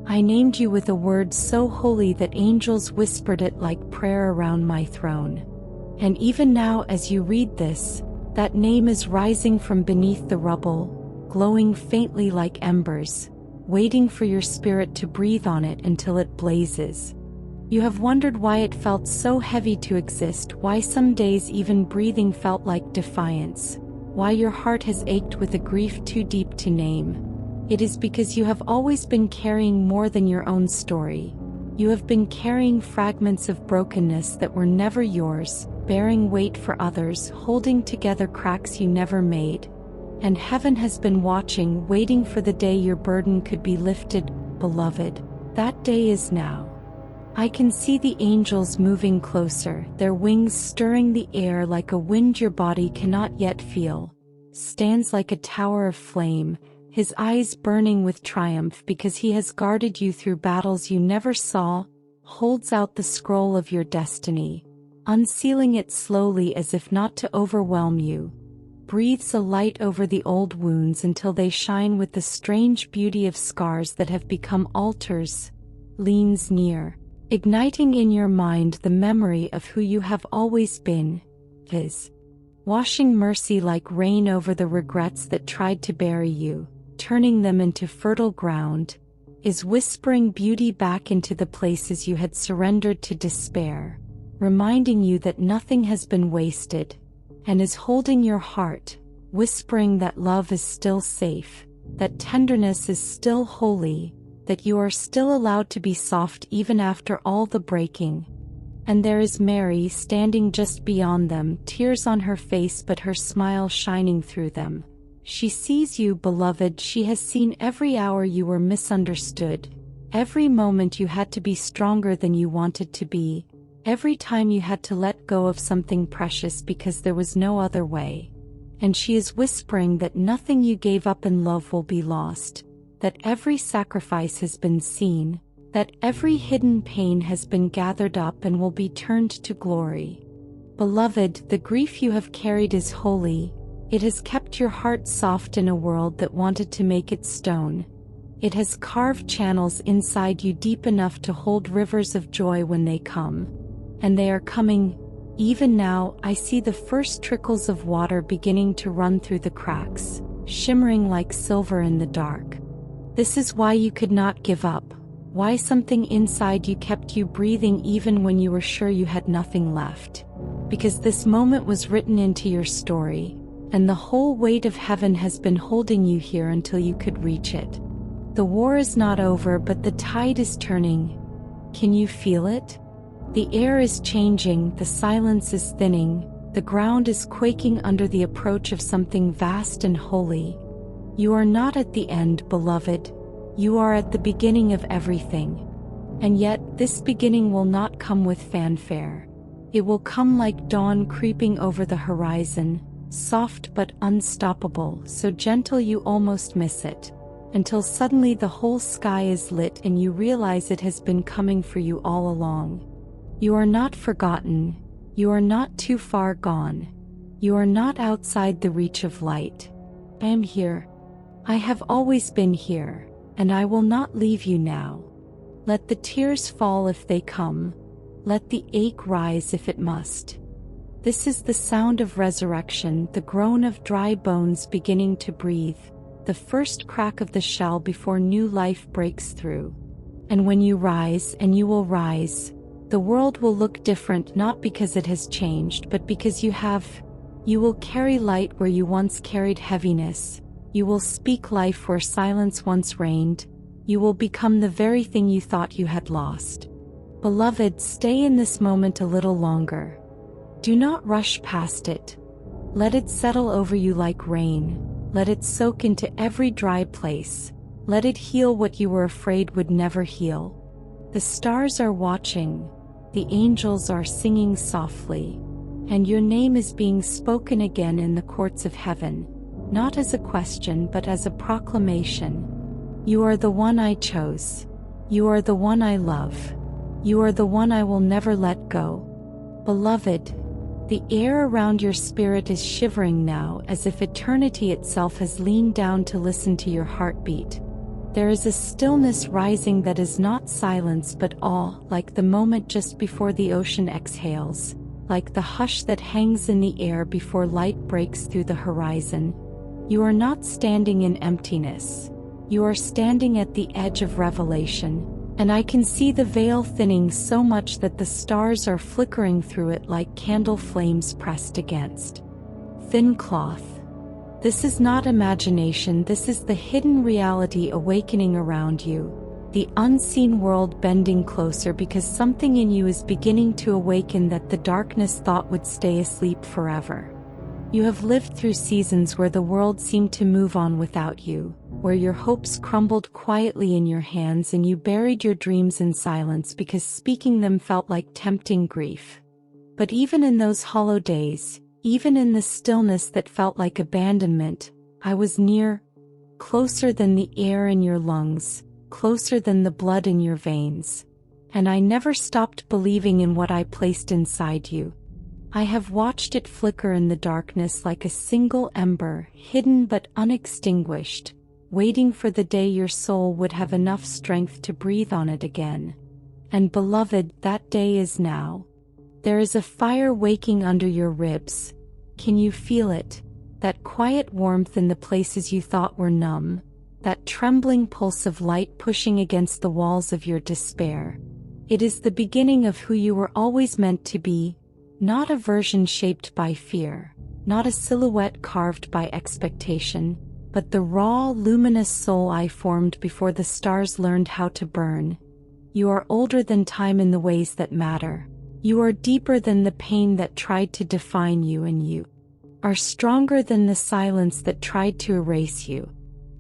I named you with a word so holy that angels whispered it like prayer around my throne. And even now, as you read this, that name is rising from beneath the rubble, glowing faintly like embers, waiting for your spirit to breathe on it until it blazes. You have wondered why it felt so heavy to exist, why some days even breathing felt like defiance, why your heart has ached with a grief too deep to name. It is because you have always been carrying more than your own story. You have been carrying fragments of brokenness that were never yours, bearing weight for others, holding together cracks you never made. And heaven has been watching, waiting for the day your burden could be lifted. Beloved, that day is now. I can see the angels moving closer, their wings stirring the air like a wind your body cannot yet feel. Stands like a tower of flame, his eyes burning with triumph because he has guarded you through battles you never saw, holds out the scroll of your destiny, unsealing it slowly as if not to overwhelm you. Breathes a light over the old wounds until they shine with the strange beauty of scars that have become altars. Leans near, igniting in your mind the memory of who you have always been, his. Washing mercy like rain over the regrets that tried to bury you, turning them into fertile ground, is whispering beauty back into the places you had surrendered to despair, reminding you that nothing has been wasted, and is holding your heart, whispering that love is still safe, that tenderness is still holy, that you are still allowed to be soft even after all the breaking. And there is Mary standing just beyond them, tears on her face but her smile shining through them. She sees you, beloved. She has seen every hour you were misunderstood, every moment you had to be stronger than you wanted to be, every time you had to let go of something precious because there was no other way. And she is whispering that nothing you gave up in love will be lost, that every sacrifice has been seen, that every hidden pain has been gathered up and will be turned to glory. Beloved, the grief you have carried is holy. It has kept your heart soft in a world that wanted to make it stone. It has carved channels inside you deep enough to hold rivers of joy when they come. And they are coming. Even now, I see the first trickles of water beginning to run through the cracks, shimmering like silver in the dark. This is why you could not give up, why something inside you kept you breathing even when you were sure you had nothing left. Because this moment was written into your story, and the whole weight of heaven has been holding you here until you could reach it. The war is not over, but the tide is turning. Can you feel it? The air is changing, the silence is thinning, the ground is quaking under the approach of something vast and holy. You are not at the end, beloved. You are at the beginning of everything. And yet, this beginning will not come with fanfare. It will come like dawn creeping over the horizon, soft but unstoppable, so gentle you almost miss it, until suddenly the whole sky is lit and you realize it has been coming for you all along. You are not forgotten. You are not too far gone. You are not outside the reach of light. I am here. I have always been here, and I will not leave you now. Let the tears fall if they come. Let the ache rise if it must. This is the sound of resurrection, the groan of dry bones beginning to breathe, the first crack of the shell before new life breaks through. And when you rise, and you will rise, the world will look different, not because it has changed, but because you have. You will carry light where you once carried heaviness. You will speak life where silence once reigned. You will become the very thing you thought you had lost. Beloved, stay in this moment a little longer. Do not rush past it. Let it settle over you like rain. Let it soak into every dry place. Let it heal what you were afraid would never heal. The stars are watching. The angels are singing softly, and your name is being spoken again in the courts of heaven, not as a question but as a proclamation. You are the one I chose. You are the one I love. You are the one I will never let go. Beloved, the air around your spirit is shivering now as if eternity itself has leaned down to listen to your heartbeat. There is a stillness rising that is not silence but awe, like the moment just before the ocean exhales, like the hush that hangs in the air before light breaks through the horizon. You are not standing in emptiness. You are standing at the edge of revelation, and I can see the veil thinning so much that the stars are flickering through it like candle flames pressed against thin cloth. This is not imagination, this is the hidden reality awakening around you, the unseen world bending closer because something in you is beginning to awaken that the darkness thought would stay asleep forever. You have lived through seasons where the world seemed to move on without you, where your hopes crumbled quietly in your hands and you buried your dreams in silence because speaking them felt like tempting grief. But even in those hollow days, even in the stillness that felt like abandonment, I was near, closer than the air in your lungs, closer than the blood in your veins. And I never stopped believing in what I placed inside you. I have watched it flicker in the darkness like a single ember, hidden but unextinguished, waiting for the day your soul would have enough strength to breathe on it again. And beloved, that day is now. There is a fire waking under your ribs. Can you feel it? That quiet warmth in the places you thought were numb. That trembling pulse of light pushing against the walls of your despair. It is the beginning of who you were always meant to be. Not a version shaped by fear. Not a silhouette carved by expectation. But the raw, luminous soul I formed before the stars learned how to burn. You are older than time in the ways that matter. You are deeper than the pain that tried to define you, and you are stronger than the silence that tried to erase you.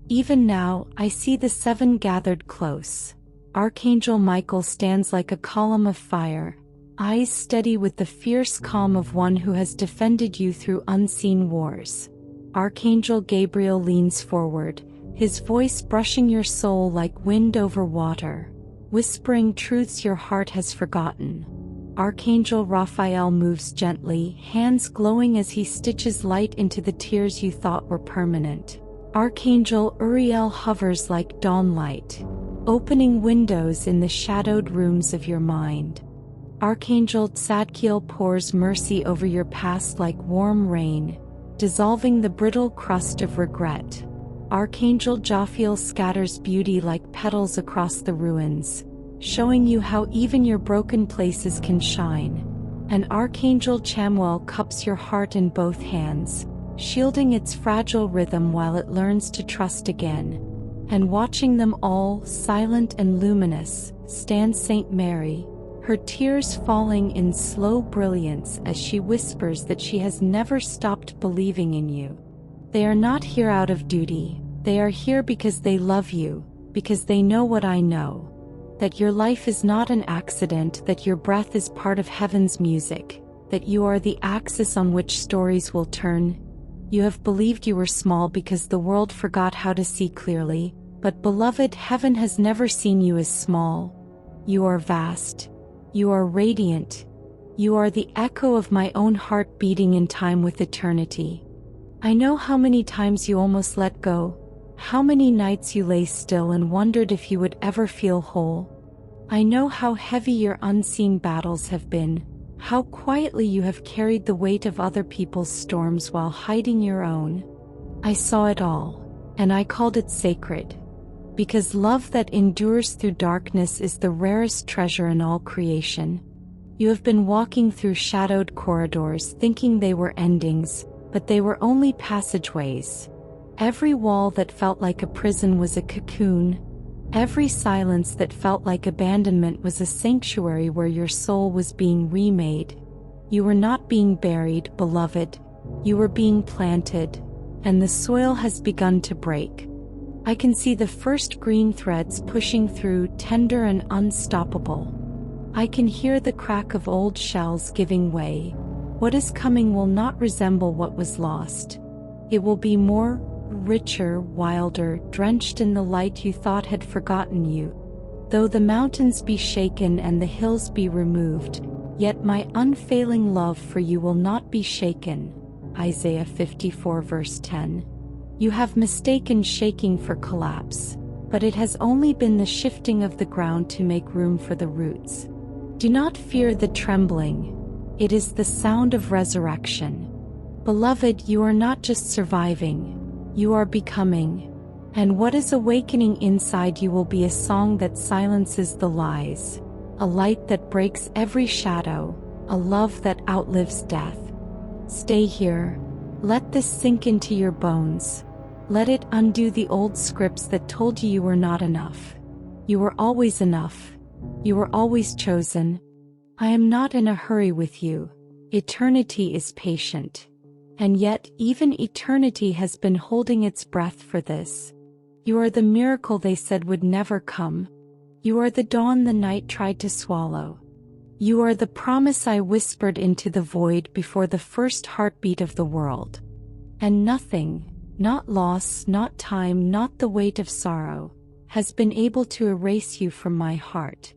Even now, I see the seven gathered close. Archangel Michael stands like a column of fire, eyes steady with the fierce calm of one who has defended you through unseen wars. Archangel Gabriel leans forward, his voice brushing your soul like wind over water, whispering truths your heart has forgotten. Archangel Raphael moves gently, hands glowing as he stitches light into the tears you thought were permanent. Archangel Uriel hovers like dawn light, opening windows in the shadowed rooms of your mind. Archangel Tzadkiel pours mercy over your past like warm rain, dissolving the brittle crust of regret. Archangel Jophiel scatters beauty like petals across the ruins, showing you how even your broken places can shine. And Archangel Chamuel cups your heart in both hands, shielding its fragile rhythm while it learns to trust again. And watching them all, silent and luminous, stands Saint Mary, her tears falling in slow brilliance as she whispers that she has never stopped believing in you. They are not here out of duty, they are here because they love you, because they know what I know. That your life is not an accident, that your breath is part of heaven's music, that you are the axis on which stories will turn. You have believed you were small because the world forgot how to see clearly, but beloved, heaven has never seen you as small. You are vast. You are radiant. You are the echo of my own heart beating in time with eternity. I know how many times you almost let go, how many nights you lay still and wondered if you would ever feel whole. I know how heavy your unseen battles have been, how quietly you have carried the weight of other people's storms while hiding your own. I saw it all, and I called it sacred. Because love that endures through darkness is the rarest treasure in all creation. You have been walking through shadowed corridors thinking they were endings, but they were only passageways. Every wall that felt like a prison was a cocoon. Every silence that felt like abandonment was a sanctuary where your soul was being remade. You were not being buried, beloved. You were being planted, and the soil has begun to break. I can see the first green threads pushing through, tender and unstoppable. I can hear the crack of old shells giving way. What is coming will not resemble what was lost. It will be more, richer, wilder, drenched in the light you thought had forgotten you. Though the mountains be shaken and the hills be removed, yet my unfailing love for you will not be shaken. Isaiah 54 verse 10. You have mistaken shaking for collapse, but it has only been the shifting of the ground to make room for the roots. Do not fear the trembling. It is the sound of resurrection. Beloved, you are not just surviving, you are becoming. And what is awakening inside you will be a song that silences the lies, a light that breaks every shadow, a love that outlives death. Stay here. Let this sink into your bones. Let it undo the old scripts that told you you were not enough. You were always enough. You were always chosen. I am not in a hurry with you. Eternity is patient. And yet, even eternity has been holding its breath for this. You are the miracle they said would never come. You are the dawn the night tried to swallow. You are the promise I whispered into the void before the first heartbeat of the world. And nothing, not loss, not time, not the weight of sorrow, has been able to erase you from my heart.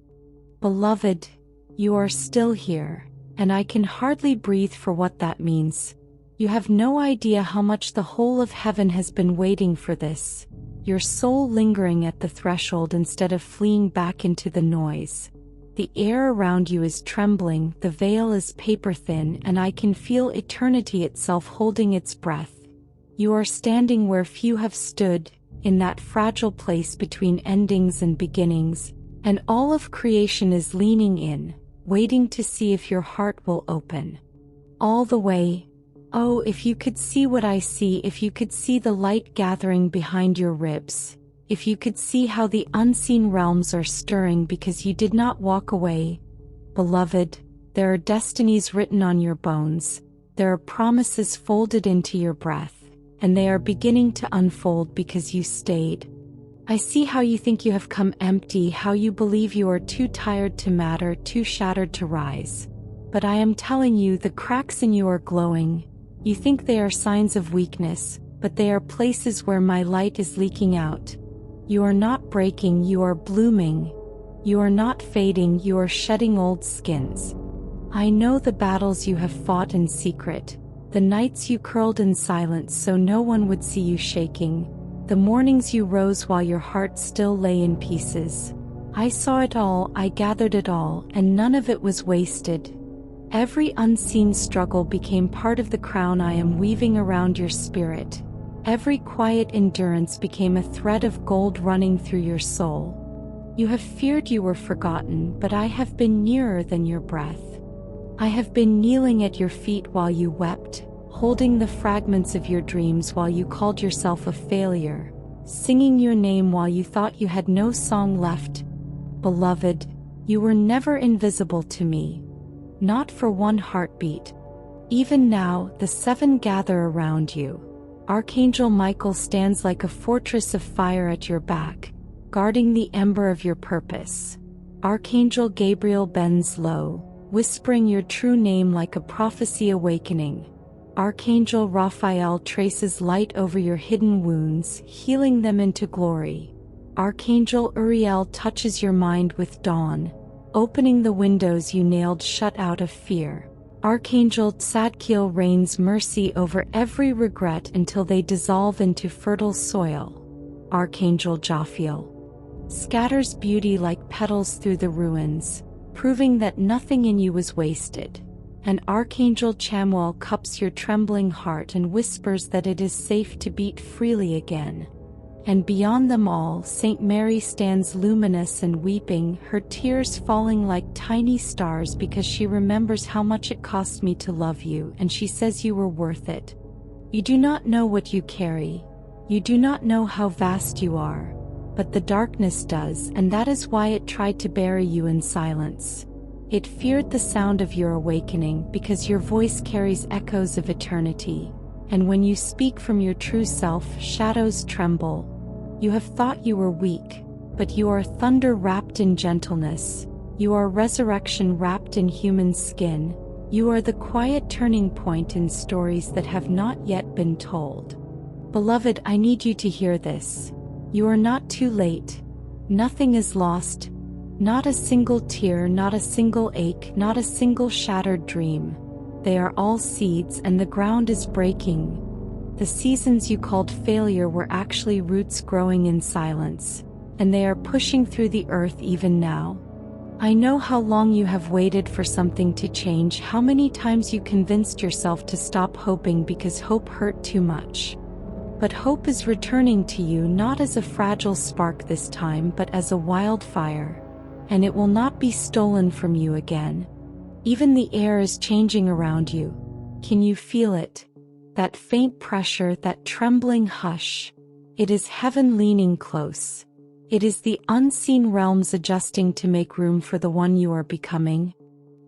Beloved, you are still here, and I can hardly breathe for what that means. You have no idea how much the whole of heaven has been waiting for this, your soul lingering at the threshold instead of fleeing back into the noise. The air around you is trembling, the veil is paper thin, and I can feel eternity itself holding its breath. You are standing where few have stood, in that fragile place between endings and beginnings, and all of creation is leaning in, waiting to see if your heart will open. All the way. Oh, if you could see what I see, if you could see the light gathering behind your ribs, if you could see how the unseen realms are stirring because you did not walk away. Beloved, there are destinies written on your bones, there are promises folded into your breath, and they are beginning to unfold because you stayed. I see how you think you have come empty, how you believe you are too tired to matter, too shattered to rise. But I am telling you, the cracks in you are glowing. You think they are signs of weakness, but they are places where my light is leaking out. You are not breaking, you are blooming. You are not fading, you are shedding old skins. I know the battles you have fought in secret, the nights you curled in silence so no one would see you shaking, the mornings you rose while your heart still lay in pieces. I saw it all, I gathered it all, and none of it was wasted. Every unseen struggle became part of the crown I am weaving around your spirit. Every quiet endurance became a thread of gold running through your soul. You have feared you were forgotten, but I have been nearer than your breath. I have been kneeling at your feet while you wept, holding the fragments of your dreams while you called yourself a failure, singing your name while you thought you had no song left. Beloved, you were never invisible to me. Not for one heartbeat. Even now, the seven gather around you. Archangel Michael stands like a fortress of fire at your back, guarding the ember of your purpose. Archangel Gabriel bends low, whispering your true name like a prophecy awakening. Archangel Raphael traces light over your hidden wounds, healing them into glory. Archangel Uriel touches your mind with dawn, opening the windows you nailed shut out of fear. Archangel Tzadkiel rains mercy over every regret until they dissolve into fertile soil. Archangel Jophiel scatters beauty like petals through the ruins, proving that nothing in you was wasted. And Archangel Chamuel cups your trembling heart and whispers that it is safe to beat freely again. And beyond them all, Saint Mary stands luminous and weeping, her tears falling like tiny stars because she remembers how much it cost me to love you, and she says you were worth it. You do not know what you carry. You do not know how vast you are. But the darkness does, and that is why it tried to bury you in silence. It feared the sound of your awakening because your voice carries echoes of eternity. And when you speak from your true self, shadows tremble. You have thought you were weak, but you are thunder wrapped in gentleness. You are resurrection wrapped in human skin. You are the quiet turning point in stories that have not yet been told. Beloved, I need you to hear this. You are not too late. Nothing is lost. Not a single tear, not a single ache, not a single shattered dream. They are all seeds, and the ground is breaking. The seasons you called failure were actually roots growing in silence, and they are pushing through the earth even now. I know how long you have waited for something to change, how many times you convinced yourself to stop hoping because hope hurt too much. But hope is returning to you not as a fragile spark this time, but as a wildfire. And it will not be stolen from you again. Even the air is changing around you. Can you feel it? That faint pressure, that trembling hush. It is heaven leaning close. It is the unseen realms adjusting to make room for the one you are becoming.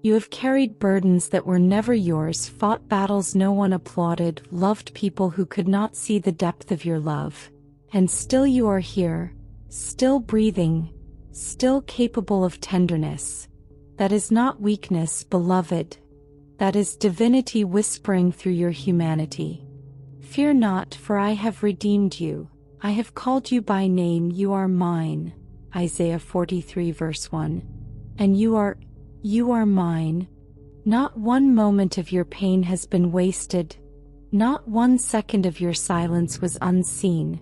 You have carried burdens that were never yours, fought battles no one applauded, loved people who could not see the depth of your love. And still you are here, still breathing, still capable of tenderness. That is not weakness, beloved. That is divinity whispering through your humanity. Fear not, for I have redeemed you. I have called you by name, you are mine. Isaiah 43 verse 1. And you are mine. Not one moment of your pain has been wasted. Not 1 second of your silence was unseen.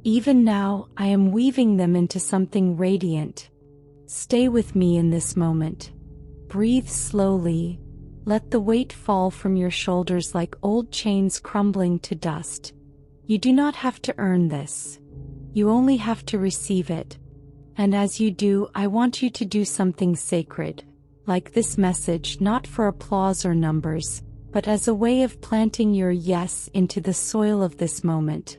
Even now, I am weaving them into something radiant. Stay with me in this moment. Breathe slowly. Let the weight fall from your shoulders like old chains crumbling to dust. You do not have to earn this. You only have to receive it. And as you do, I want you to do something sacred, like this message, not for applause or numbers, but as a way of planting your yes into the soil of this moment.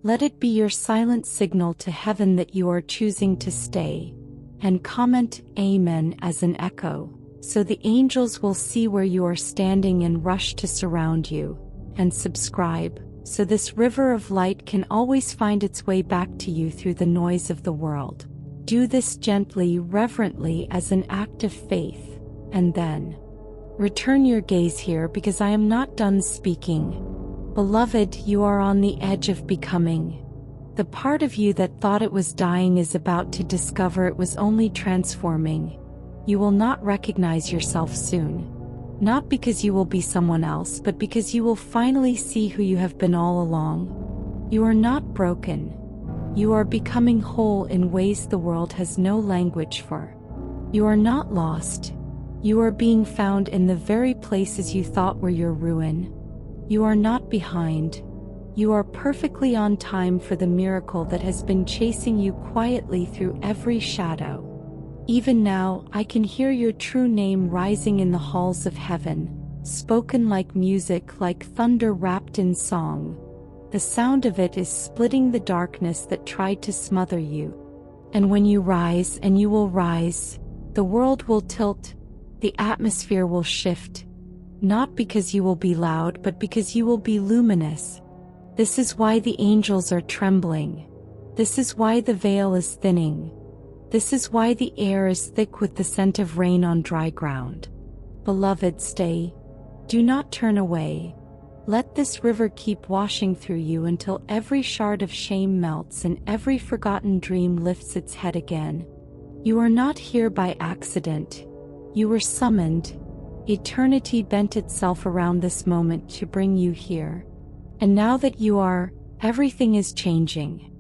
Let it be your silent signal to heaven that you are choosing to stay. And comment Amen as an echo, so the angels will see where you are standing and rush to surround you. And subscribe, so this river of light can always find its way back to you through the noise of the world. Do this gently, reverently, as an act of faith, and then return your gaze here, because I am not done speaking. Beloved, you are on the edge of becoming. The part of you that thought it was dying is about to discover it was only transforming. You will not recognize yourself soon. Not because you will be someone else, but because you will finally see who you have been all along. You are not broken. You are becoming whole in ways the world has no language for. You are not lost. You are being found in the very places you thought were your ruin. You are not behind. You are perfectly on time for the miracle that has been chasing you quietly through every shadow. Even now, I can hear your true name rising in the halls of heaven, spoken like music, like thunder wrapped in song. The sound of it is splitting the darkness that tried to smother you. And when you rise, and you will rise, the world will tilt, the atmosphere will shift. Not because you will be loud, but because you will be luminous. This is why the angels are trembling. This is why the veil is thinning. This is why the air is thick with the scent of rain on dry ground. Beloved, stay. Do not turn away. Let this river keep washing through you until every shard of shame melts and every forgotten dream lifts its head again. You are not here by accident. You were summoned. Eternity bent itself around this moment to bring you here. And now that you are, everything is changing.